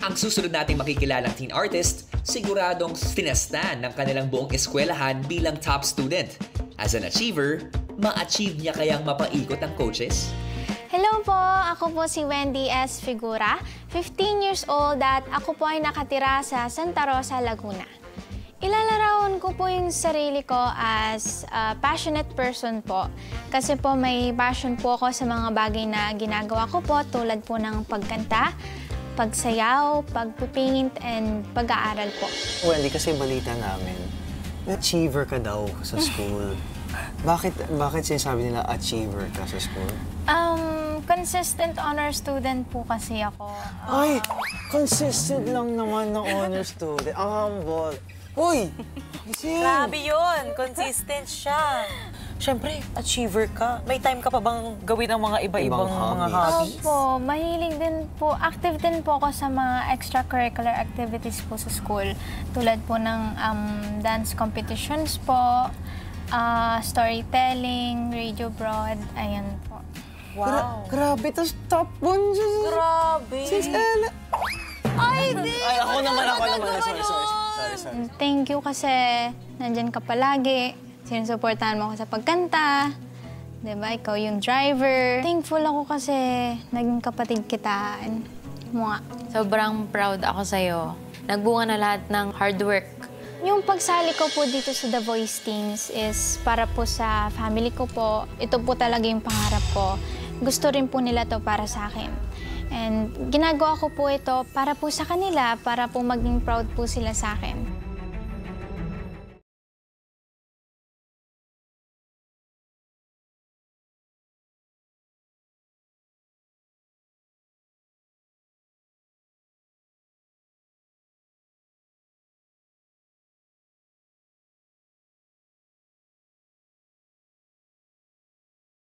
Ang susunod nating makikilalang teen artist, siguradong tinastan ng kanilang buong eskwelahan bilang top student. As an achiever, ma-achieve niya kayang mapaikot ang coaches? Hello po! Ako po si Wendy S. Figura, 15 years old at ako po ay nakatira sa Santa Rosa, Laguna. Ilalarawan ko po yung sarili ko as a passionate person po. Kasi po may passion po ako sa mga bagay na ginagawa ko po tulad po ng pagkanta, pagsayaw, pagpipaint, and pag-aaral po. Wendy, kasi balita namin, achiever ka daw sa school. Bakit sinasabi nila achiever ka sa school? Consistent honor student po kasi ako. Ay! Consistent lang naman ng honor student. Ang humble. Uy! Grabe yun. Consistent siya. Siyempre, achiever ka. May time ka pa bang gawin ang mga iba-ibang mga hobbies? Opo, mahilig din po. Active din po ako sa mga extracurricular activities po sa school. Tulad po ng dance competitions po, storytelling, radio broad, ayan po. Wow. Grabe, tas top 1 siya. Grabe. Sis Ella. Ay, di! Ay, ako naman. Sorry. Thank you kasi nandyan ka palagi. Sinusuportahan mo ako sa pagkanta. Diba? Ikaw yung driver. Thankful ako kasi naging kapatid kita. Sobrang proud ako sa'yo. Nagbunga na lahat ng hard work. Yung pagsali ko po dito sa The Voice Teens is para po sa family ko po. Ito po talaga yung pangarap ko. Gusto rin po nila to para sa akin. And ginagawa ko po ito para po sa kanila, para po maging proud po sila sa akin.